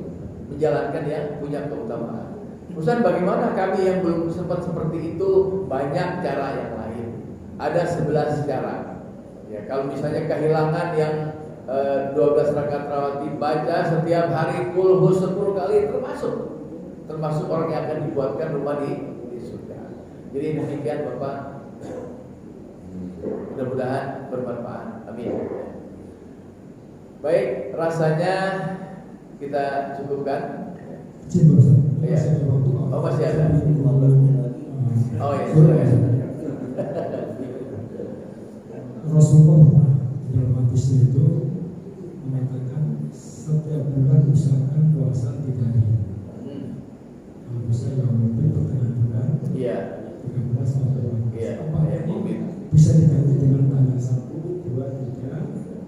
menjalankan yang punya keutamaan. Ustaz, bagaimana kami yang belum sempat seperti itu? Banyak cara yang lain. Ada 11 cara. Ya, kalau misalnya kehilangan yang 12 rakaat rawatib baca setiap hari kulhu 10 kali, termasuk orang yang akan dibuatkan rumah di surga. Jadi demikian Bapak. Mudah-mudahan bermanfaat. Amin. Baik, rasanya kita cukupkan. Ya. Oh, masih ada. Oh ya, Rasulullah dalam hadisnya itu mengatakan setiap bulan usahakan puasa 3 hari. Bisa yang lebih pertengahan bulan. Iya. 13 sampai 15. Iya. Bisa diganti dengan tanggal 1, 2, 3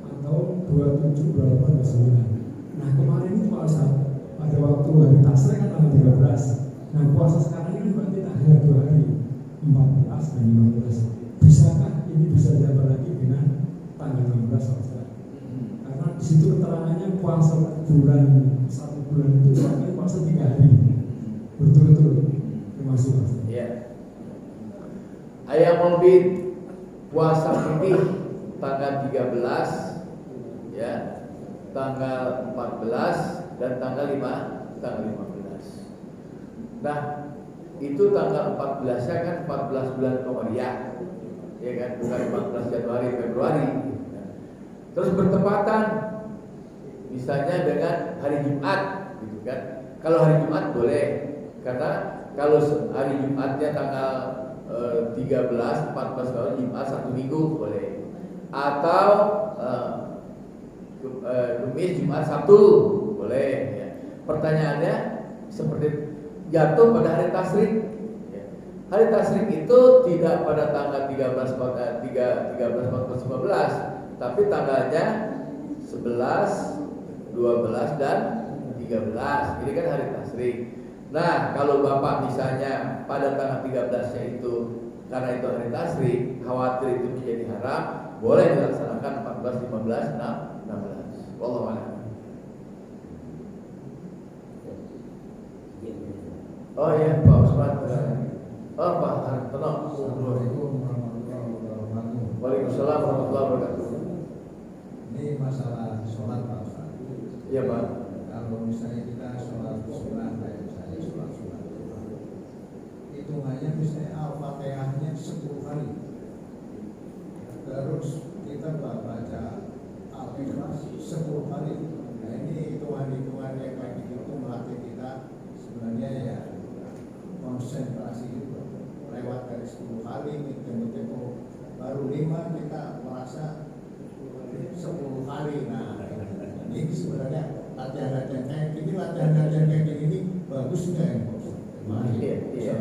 atau 27, 28, 29. Nah kemarin itu pada waktu hari Tasrik kan tanggal 13. Nah puasa sekarang ini berarti ada 2 hari, 14 dan 15. Bisakah ini bisa diambah lagi dengan tanggal 16 Ustaz? Karena di situ keterangannya puasa bulan 1 bulan itu sampai puasa 3 hari berturut-turut. Terima kasih Ustaz. Ya. Ayam Maulid puasa putih tanggal 13, ya, tanggal 14 dan tanggal 15. Nah, itu tanggal 14-nya kan 14 bulan Komariah, ya kan, bukan 14 Januari Februari. Terus bertepatan misalnya dengan hari Jumat, gitu kan. Kalau hari Jumat boleh, karena kalau hari Jumatnya tanggal 13, 14 kalau Jumat 1 minggu boleh. Atau Kamis, Jumat, Sabtu boleh, ya. Pertanyaannya seperti jatuh pada hari Tasrik, ya. Hari Tasrik itu tidak pada tanggal 13, 14, 15, tapi tanggalnya 11, 12 dan 13. Ini kan hari Tasrik. Nah, kalau Bapak misalnya pada tanggal 13-nya itu karena itu hari Tasrik, khawatir itu menjadi haram, boleh dilaksanakan 14, 15, 16. Wallahu a'lam. Oh iya, Pak Usman. Oh Pak Hartono. Assalamualaikum warahmatullahi wabarakatuh. Waalaikumsalam warahmatullahi wabarakatuh. Ini masalah sholat Pak Ustaz. Iya Pak. Kalau misalnya kita sholat sunnah, kayak misalnya sholat sunnah, hitungannya misalnya Al-Fatihahnya 10 kali. Terus kita baca Al-Ikhlas 10 kali. Nah ini hitungan-hitungan yang kayak gitu melatih kita sebenarnya ya konsentrasi itu lewat dari 10 kali tempo baru 5 kita merasa 10 kali. Nah ini sebenarnya latihan-latihan kayak gini, latihan-latihan kayak gini bagus nggak ya? Iya.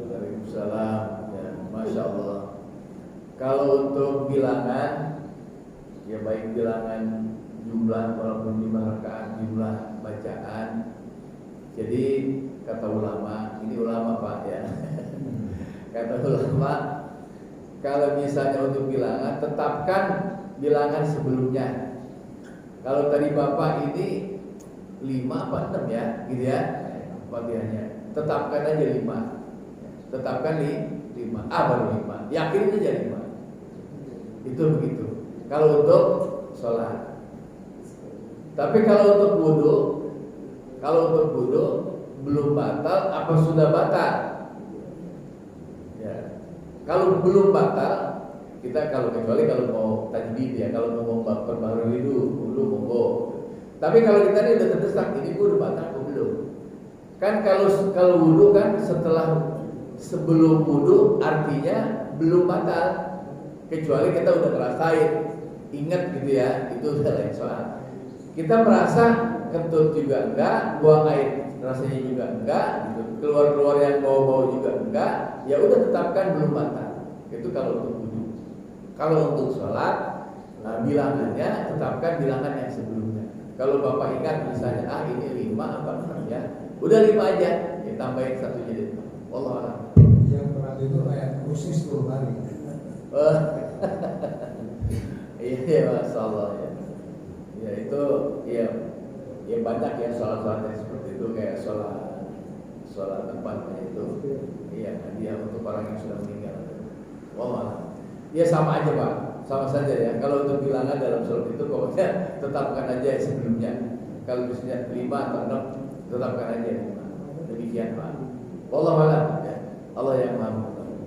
Waalaikumsalam. Ya, Masya Allah. Kalau untuk bilangan, ya baik bilangan jumlah walaupun 5 rakaat, jumlah bacaan. Jadi kata ulama, ini ulama Pak ya. Kata ulama, kalau misalnya untuk bilangan, tetapkan bilangan sebelumnya. Kalau tadi Bapak ini 5 apa 6 ya, gitu ya, Fatihahnya. Tetapkan aja 5. Tetapkan 5. Baru 5. Yakin aja 5. Itu begitu. Kalau untuk sholat. Tapi kalau untuk wudu belum batal apa sudah batal? Ya. Kalau belum batal, kita kecuali kalau mau tajdid ya, kalau mau perbarui wudu monggo. Tapi kalau kita ini udah terdesak, ini gue udah batal atau belum? Kan kalau wudu kan sebelum wudu artinya belum batal, kecuali kita udah ngerasain, ingat gitu ya, itu udah lain soal. Kita merasa kentut juga enggak, buang air rasanya juga enggak, gitu. Keluar yang bau-bau juga enggak, ya udah tetapkan belum batal. Itu kalau untuk wudu. Kalau untuk sholat, bilangannya tetapkan bilangan yang sebelumnya. Kalau Bapak ingat misalnya ini 5 apa 6 ya, udah 5 aja, ya tambahin 1 jadi 5. Wallahu a'lam. Yang berat itu kayak khusus 10 hari. Iya, masya Allah ya. Ya itu ya banyak ya sholat yang seperti itu, kayak sholat tempatnya itu. Iya, dia untuk orang yang sudah meninggal. Wallahu a'lam. Ya sama aja Pak, sama saja ya. Kalau untuk bilangan dalam sholat itu pokoknya tetapkan aja sebelumnya. Kalau misalnya 5 atau 6, tetapkan aja 5. Demikian Pak. Wallahu a'lam ya. Allah yang Maha mengetahui.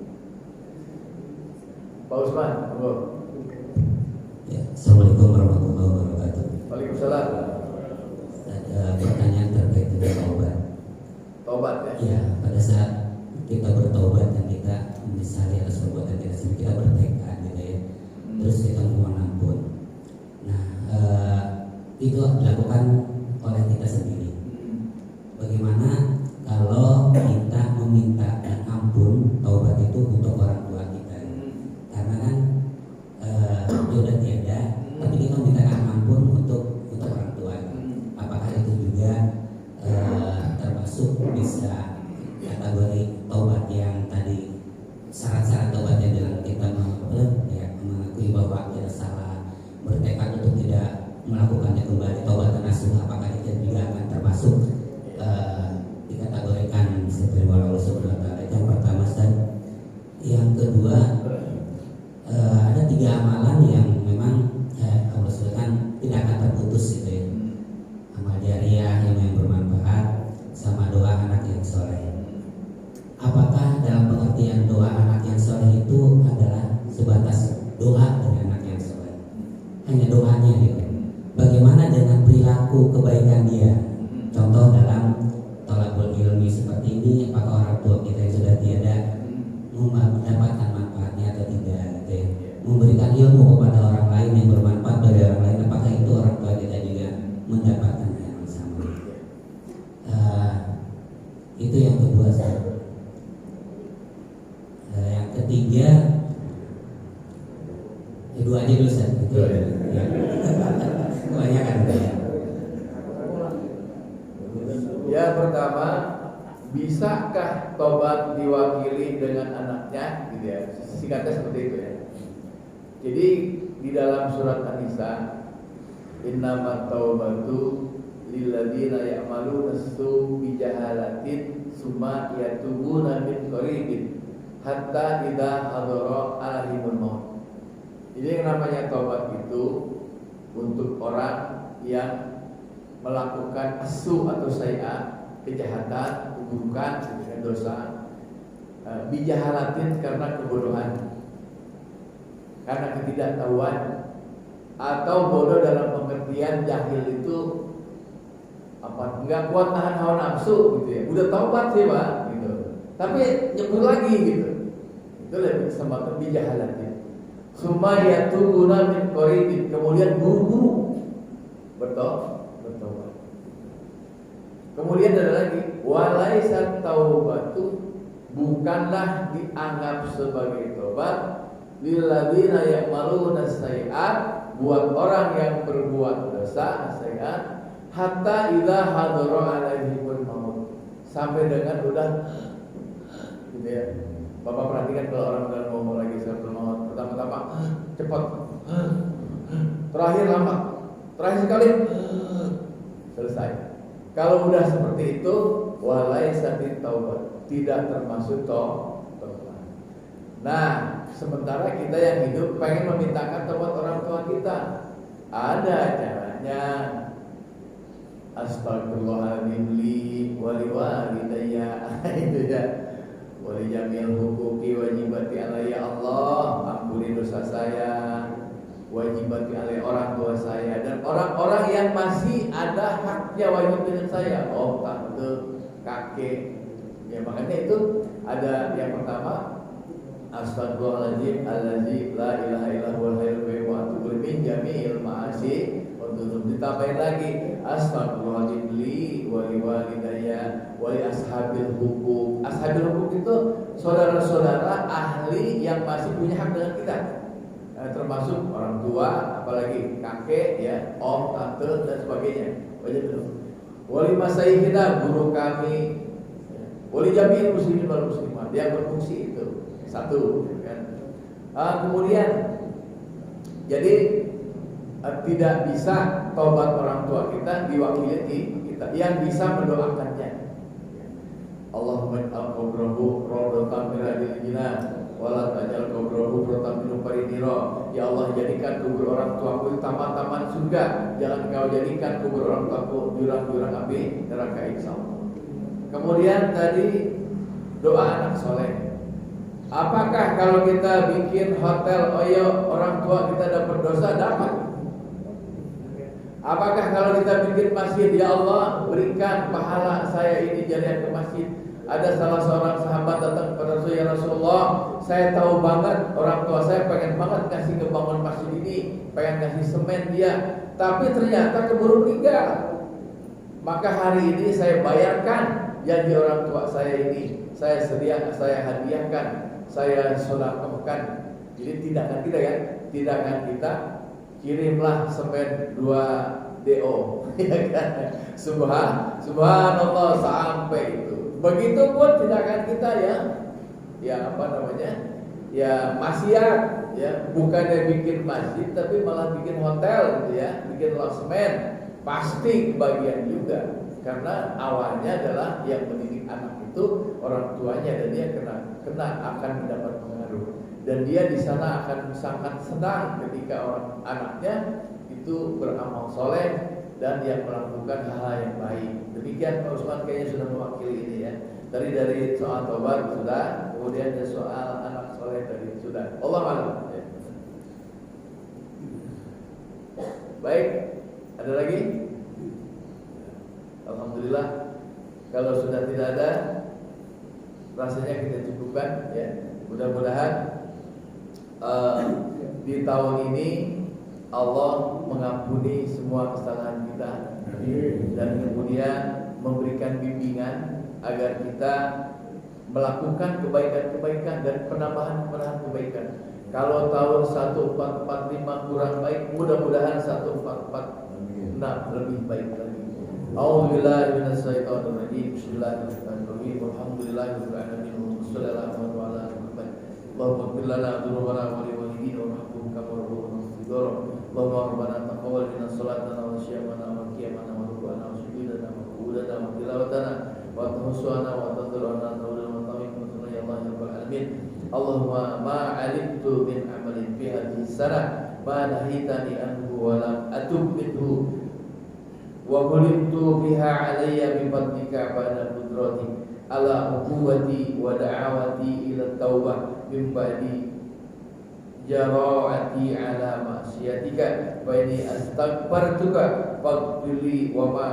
Pak Usman, monggo. Ya, Assalamualaikum warahmatullahi wabarakatuh. Waalaikumsalam. Ada pertanyaan terkait dengan taubat. Taubat ya. Ya, pada saat kita bertaubat dan kita menyesali atas perbuatan kita sendiri, kita bertekad gitu ya. Terus kita mohon ampun. Nah, itu dilakukan oleh kita sendiri. Bagaimana kalau kita meminta ampun taubat itu untuk orang tua kita? Karena kan dia udah tiada, tapi kita mintakan ampun untuk orang tua. Apakah itu juga termasuk bisa kategori taubat yang tadi syarat-syarat taubat yang bilang kita mengakui bahwa kita salah, bertekad untuk tidak melakukannya kembali, taubat nasuh, apakah itu juga akan termasuk dikategorikan seperti Allah Subhanahu wa taala? Itu yang pertama. Dan yang kedua, ada 3 amalan yang memang Allah sebutkan tidak akan terputus gitu ya. Amal jariah yang bermanfaat sama doa anak yang soleh. Apakah dalam pengertian doa anak yang soleh itu adalah sebatas doa dari anak yang soleh, hanya doanya gitu? Bagaimana dengan perilaku kebaikan dia? Contoh dalam thalabul ilmi seperti ini, apakah orang tua kita yang sudah tiada mendapatkan manfaatnya atau tidak gitu ya? Memberikan ilmu kepada orang lain yang bermanfaat bagi orang lain, apakah itu orang tua kita juga mendapatkan yang sama? Itu yang kedua. Yang ketiga, dua aja dulu Ustaz. Ya. Kebanyakan ya. Yang pertama, bisakah tobat diwakili dengan anaknya? Gitu ya. Singkatnya seperti itu ya. Jadi di dalam surat An-Nisa, innamat taubatu lilladzina ya'maluna as-su'a bijahalatin summa yatubuna min qaribin hatta idza hadara alaihimul maut. Jadi yang namanya taubat itu untuk orang yang melakukan asu atau sayyi'ah, kejahatan, keburukan, dosa, bijahalatin karena kebodohan, karena ketidaktahuan, atau bodoh dalam pengertian jahil itu apa? Enggak kuat nahan hawa nafsu gitu ya. Udah taubat sih Pak gitu, tapi nyebur lagi gitu. Itu lebih disebut bijahalatin. Sumaya tubuna min qaribin, kemudian buru-buru bertobat. Kemudian ada lagi, walaisa taubatu, bukanlah dianggap sebagai tobat lilladzina ya'maluna sayyi'at, buat orang yang berbuat dosa sayyi'at, hatta idza hadara alaihimul maut, sampai dengan udah gitu ya. Bapak perhatikan kalau orang udah ngomong lagi sebelum maut, pertama-tama cepat, terakhir lambat, terakhir sekali selesai. Kalau udah seperti itu, walaisati taubat, tidak termasuk taubat. Nah, sementara kita yang hidup pengen memintakan taubat orang tua kita, ada caranya. Astagfirullahaladzim li wali walidayya, itu ya. Wali jamil hukuki wajibati alayya, Allah ampuni dosa saya, wajibati alai orang tua saya dan orang-orang yang masih ada haknya wajib dengan saya, om, tante, kakek. Ya makanya itu ada yang pertama, astagfirullahaladzim allazi la ilaha illa huwal hayyul qayyum wa atubu min jami'il ma'asi. Untuk ditambahin lagi, astagfirullahaladzim li wa li walidayya wa li ashabil huquq. Ashabil huquq itu saudara-saudara ahli yang masih punya hak dengan kita, termasuk orang tua, apalagi kakek, ya, om, tante dan sebagainya. Wajib dulu. Wali masaihina, guru kami, wali jami'il muslimin wal muslimat, yang berfungsi itu satu, kan? Kemudian jadi tidak bisa tobat orang tua kita diwakili kita, yang bisa mendoakannya. Allahumma ij'al qabrahu rawdatan min riyadil jannah wala tajal qabrahu rawdatan min faridira. Ya Allah, jadikan kubur orang tuaku taman-taman surga, jangan kau jadikan kubur orang tuaku jurang-jurang api neraka, insyaallah. Kemudian tadi doa anak soleh. Apakah kalau kita bikin hotel oyo orang tua kita dapat dosa? Dapat. Apakah kalau kita bikin masjid, ya Allah berikan pahala saya ini jadian ke masjid? Ada salah seorang sahabat datang kepada Rasulullah, ya Rasulullah, saya tahu banget orang tua saya pengen banget kasih ngebangun masjid ini, pengen kasih semen dia, tapi ternyata keburu meninggal. Maka hari ini saya bayarkan janji orang tua saya ini, saya sediakan, saya hadiahkan, saya sedekahkan. Jadi tindakan kita, ya, tindakan kita, kirimlah semen 2 DO, ya kan? Subhanallah sampai itu. Begitupun tindakan kita, ya apa namanya, ya maksiat, ya bukannya bikin masjid tapi malah bikin hotel, gitu ya, bikin losmen, pasti kebagian juga. Karena awalnya adalah yang mendidik anak itu orang tuanya, dan dia kena akan mendapat pengaruh, dan dia di sana akan sangat senang ketika orang anaknya itu beramal soleh dan yang melakukan hal-hal yang baik. Demikian Pak Usman kayaknya sudah mewakili ini, ya. Dari soal tobat sudah, kemudian ada soal anak soleh tadi sudah. Allah malam. Ya. Baik, ada lagi? Alhamdulillah. Kalau sudah tidak ada, rasanya kita cukupkan, ya. Mudah-mudahan di tahun ini Allah mengampuni semua kesalahan kita, dan kemudian memberikan bimbingan agar kita melakukan kebaikan-kebaikan dan penambahan kebaikan. Kalau tahun 1445 kurang baik, mudah-mudahan 1446 lebih baik lagi. A'udzubillahi minasyaitonir rajim. Bismillahirrahmanirrahim. Alhamdulillahirabbil alamin. Wassalatu ala Muhammad. Allahumma ighfir lana dzunubana wa li walidina warhamhum kama rabbuuna shighara. Allahumma rabbana taqabbal minna salatana wa siyamana wa qiyamana wa ruku'ana wa sujudana wa qu'udana wa tilawatana wa tahusana wa tadruna tawlan wa tawfiqna ya Allah ya rabbal alamin. Allahumma ma 'alimtu min 'amalin fi hadhihi sanah ma nahitani anhu wa lam atub minhu wa qulimtu biha 'alayya bi fadlika ba'da qudrati ala quwwati wa da'awati ila taubah min ba'di jara'ati ala ma'siyatika wa inni astaghfiruka faghfirli wa ma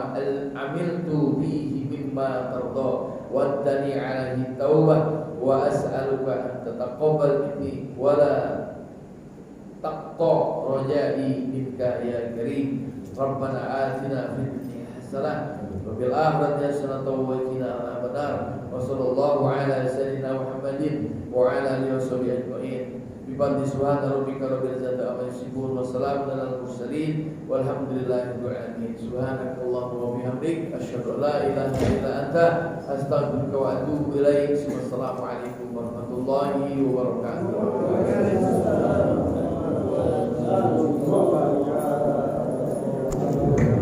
amiltu bihi mimma tarda wa tani 'alaihi taubah wa as'aluka an tataqabbal minni wa la taqta rajai minka ya karim. Rabbana atina fid dunya hasanah wa fil akhirati hasanah wa qina adzabannar. Wa sallallahu ala sayyidina Muhammadin wa ala alihi washabihi ajma'in. Bi fadli subhana rabbika rabbil izzati amma yasifun wa salamun alal mursalin walhamdulillahi rabbil alamin. Subhanakallahumma wa bihamdik asyhadu an la ilaha illa anta astaghfiruka wa atubu ilaik. Wassalamu alaikum warahmatullahi wabarakatuh.